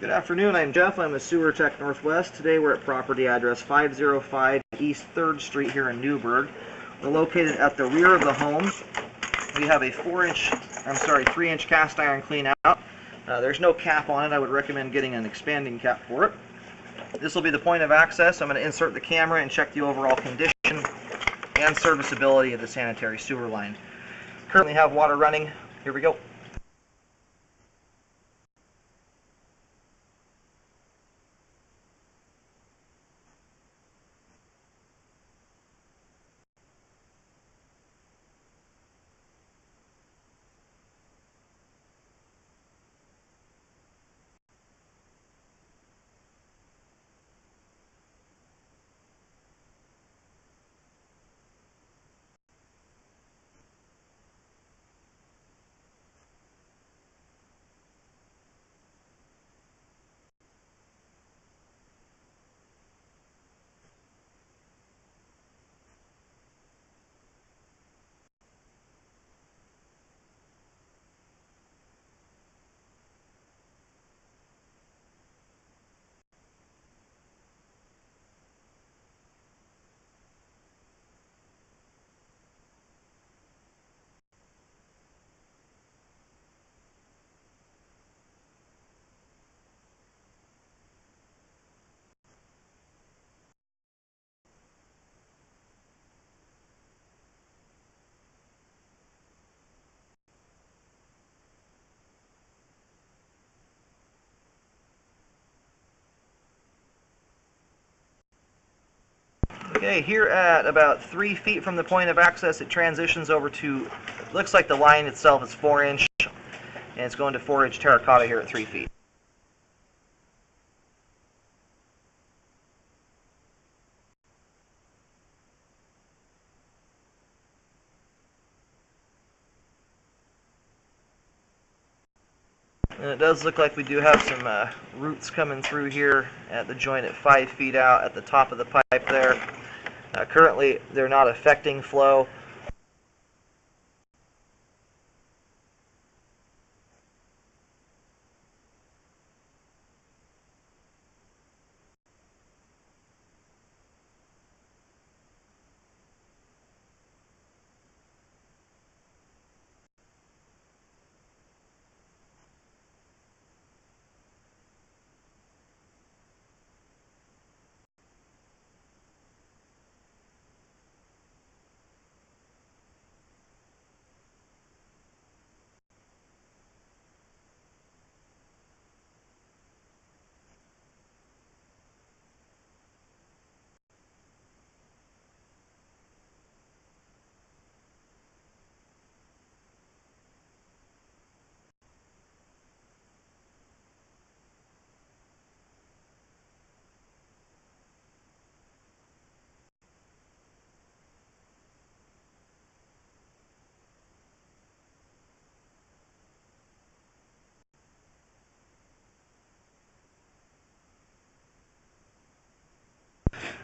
Good afternoon, I'm Jeff. I'm a Sewer Tech Northwest. Today we're at property address 505 East 3rd Street here in Newburgh. We're located at the rear of the home. We have a 3-inch cast iron clean out. There's no cap on it. I would recommend getting an expanding cap for it. This will be the point of access. I'm going to insert the camera and check the overall condition and serviceability of the sanitary sewer line. Currently have water running. Here we go. Okay, here at about 3 feet from the point of access, it transitions over to, it looks like the line itself is 4-inch, and it's going to 4-inch terracotta here at 3 feet. And it does look like we do have some roots coming through here at the joint at 5 feet out at the top of the pipe there. Currently, they're not affecting flow.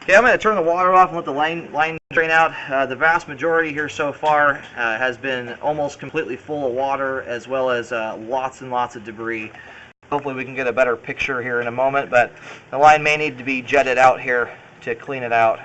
Okay, I'm going to turn the water off and let the line drain out. The vast majority here so far has been almost completely full of water, as well as lots and lots of debris. Hopefully we can get a better picture here in a moment, but the line may need to be jetted out here to clean it out.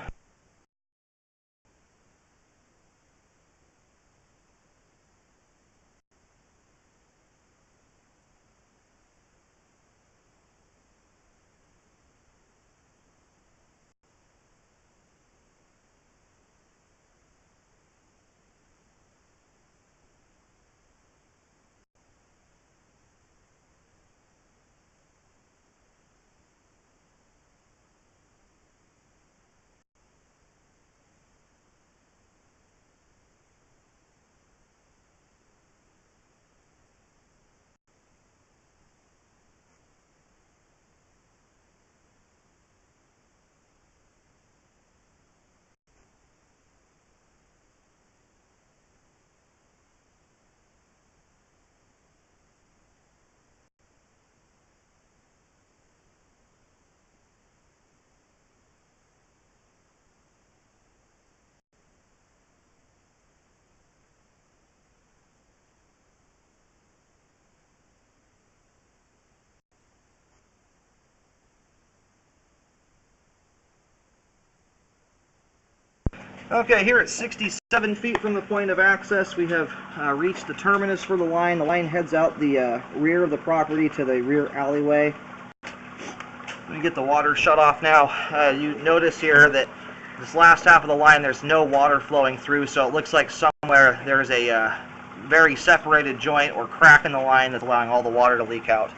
Okay, here at 67 feet from the point of access, we have reached the terminus for the line. The line heads out the rear of the property to the rear alleyway. Let me get the water shut off now. You notice here that this last half of the line, there's no water flowing through, so it looks like somewhere there's a very separated joint or crack in the line that's allowing all the water to leak out.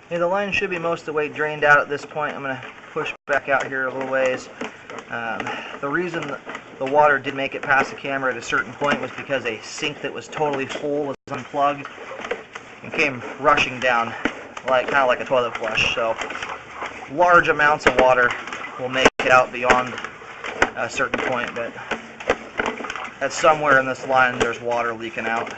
Okay, the line should be most of the way drained out at this point. I'm going to push back out here a little ways. The reason the water did make it past the camera at a certain point was because a sink that was totally full was unplugged and came rushing down, kind of like a toilet flush. So large amounts of water will make it out beyond a certain point, but at somewhere in this line there's water leaking out.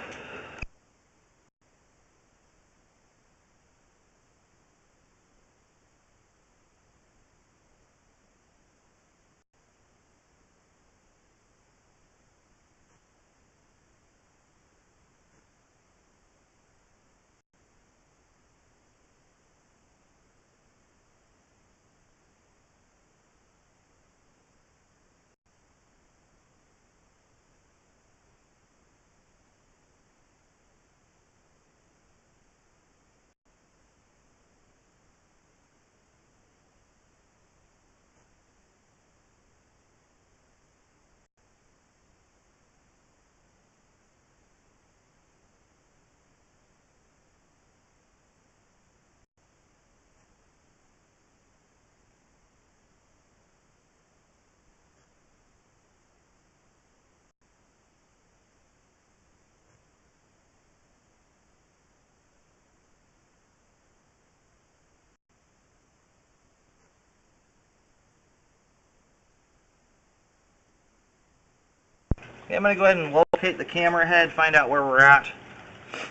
Okay, I'm going to go ahead and locate the camera head, find out where we're at,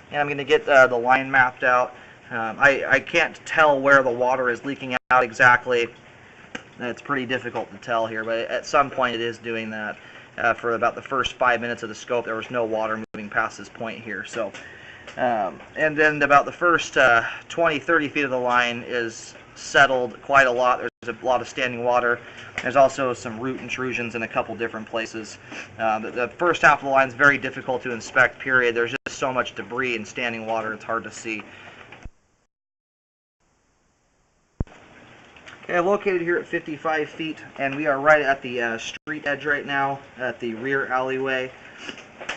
and I'm going to get the line mapped out. I can't tell where the water is leaking out exactly. It's pretty difficult to tell here, but at some point it is doing that. For about the first 5 minutes of the scope, there was no water moving past this point here. So And then about the first 20, 30 feet of the line is settled quite a lot. There's a lot of standing water. There's also some root intrusions in a couple different places. The first half of the line is very difficult to inspect, period. There's just so much debris and standing water, it's hard to see. Okay, I'm located here at 55 feet, and we are right at the street edge right now, at the rear alleyway.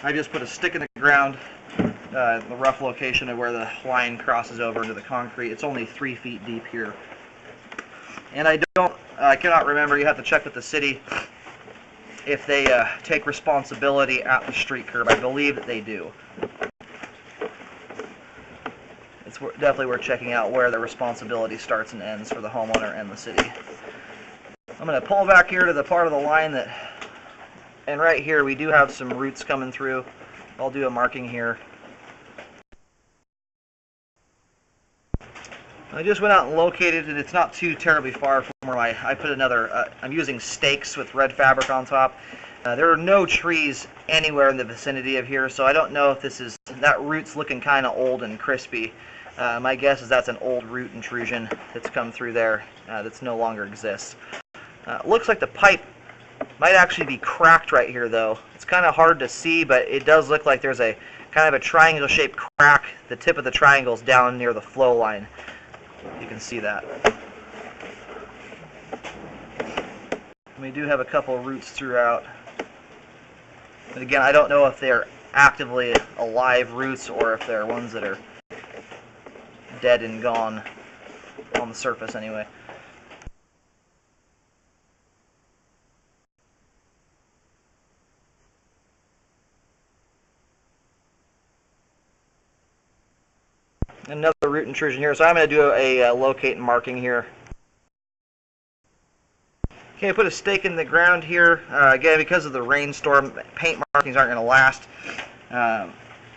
I just put a stick in the ground, the rough location of where the line crosses over into the concrete. It's only 3 feet deep here. And I cannot remember, you have to check with the city if they take responsibility at the street curb. I believe that they do. It's definitely worth checking out where the responsibility starts and ends for the homeowner and the city. I'm going to pull back here to the part of the line and right here we do have some roots coming through. I'll do a marking here. I just went out and located, and it's not too terribly far from where I put another, I'm using stakes with red fabric on top. There are no trees anywhere in the vicinity of here, so I don't know if that root's looking kind of old and crispy. My guess is that's an old root intrusion that's come through there that's no longer exists. Looks like the pipe might actually be cracked right here, though. It's kind of hard to see, but it does look like there's a kind of a triangle-shaped crack. The tip of the triangle's down near the flow line. You can see that. We do have a couple roots throughout. But again, I don't know if they're actively alive roots or if they're ones that are dead and gone on the surface anyway. Another root intrusion here, so I'm going to do a locate and marking here. Okay, I put a stake in the ground here. Again, because of the rainstorm, paint markings aren't going to last.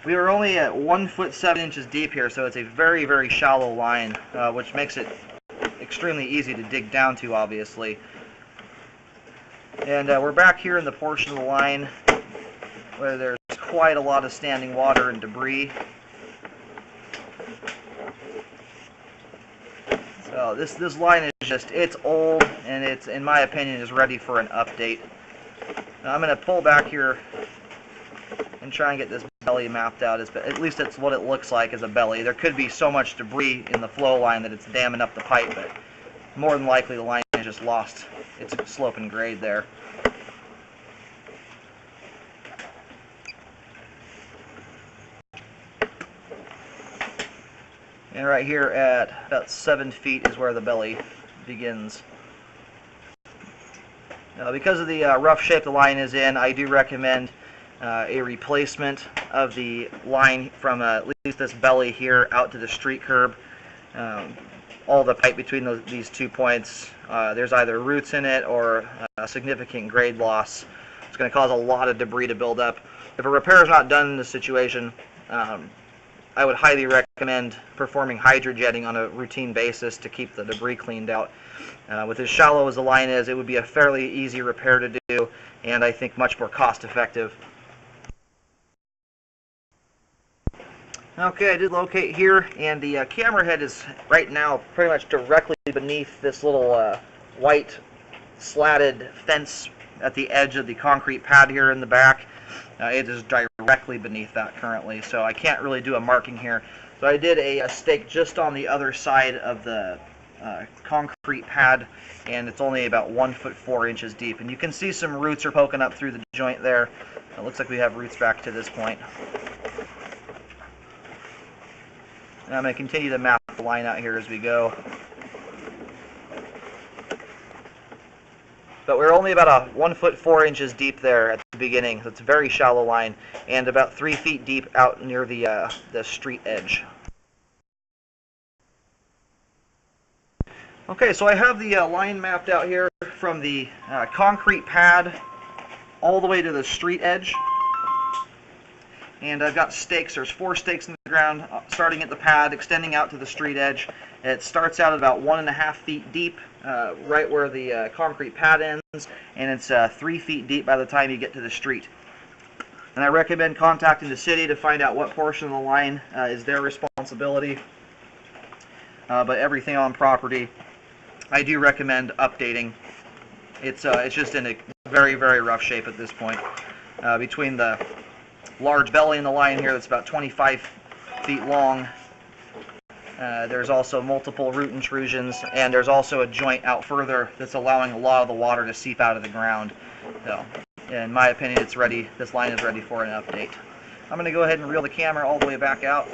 We were only at 1 foot 7 inches deep here, so it's a very, very shallow line, which makes it extremely easy to dig down to, obviously. And we're back here in the portion of the line where there's quite a lot of standing water and debris. So this line is just, it's old, and it's, in my opinion, is ready for an update. Now I'm going to pull back here and try and get this belly mapped out. At least that's what it looks like as a belly. There could be so much debris in the flow line that it's damming up the pipe, but more than likely the line has just lost its slope and grade there. And right here at about 7 feet is where the belly begins. Now, because of the rough shape the line is in, I do recommend a replacement of the line from at least this belly here out to the street curb. All the pipe between these 2 points, there's either roots in it or a significant grade loss. It's going to cause a lot of debris to build up. If a repair is not done in this situation, I would highly recommend performing hydrojetting on a routine basis to keep the debris cleaned out. With as shallow as the line is, it would be a fairly easy repair to do, and I think much more cost effective. Okay, I did locate here, and the camera head is right now pretty much directly beneath this little white slatted fence at the edge of the concrete pad here in the back. It is directly beneath that currently, so I can't really do a marking here. So I did a stake just on the other side of the concrete pad, and it's only about 1 foot 4 inches deep. And you can see some roots are poking up through the joint there. It looks like we have roots back to this point. And I'm going to continue to map the line out here as we go. But we're only about 1 foot 4 inches deep there at the beginning. So it's a very shallow line, and about 3 feet deep out near the street edge. Okay, so I have the line mapped out here from the concrete pad all the way to the street edge. And I've got stakes. There's 4 stakes in the ground, starting at the pad, extending out to the street edge. It starts out at about 1.5 feet deep, right where the concrete pad ends, and it's 3 feet deep by the time you get to the street. And I recommend contacting the city to find out what portion of the line is their responsibility. But everything on property, I do recommend updating. It's just in a very, very rough shape at this point. Between the large belly in the line here that's about 25 feet long, there's also multiple root intrusions, and there's also a joint out further that's allowing a lot of the water to seep out of the ground. So, in my opinion, it's ready. This line is ready for an update. I'm going to go ahead and reel the camera all the way back out.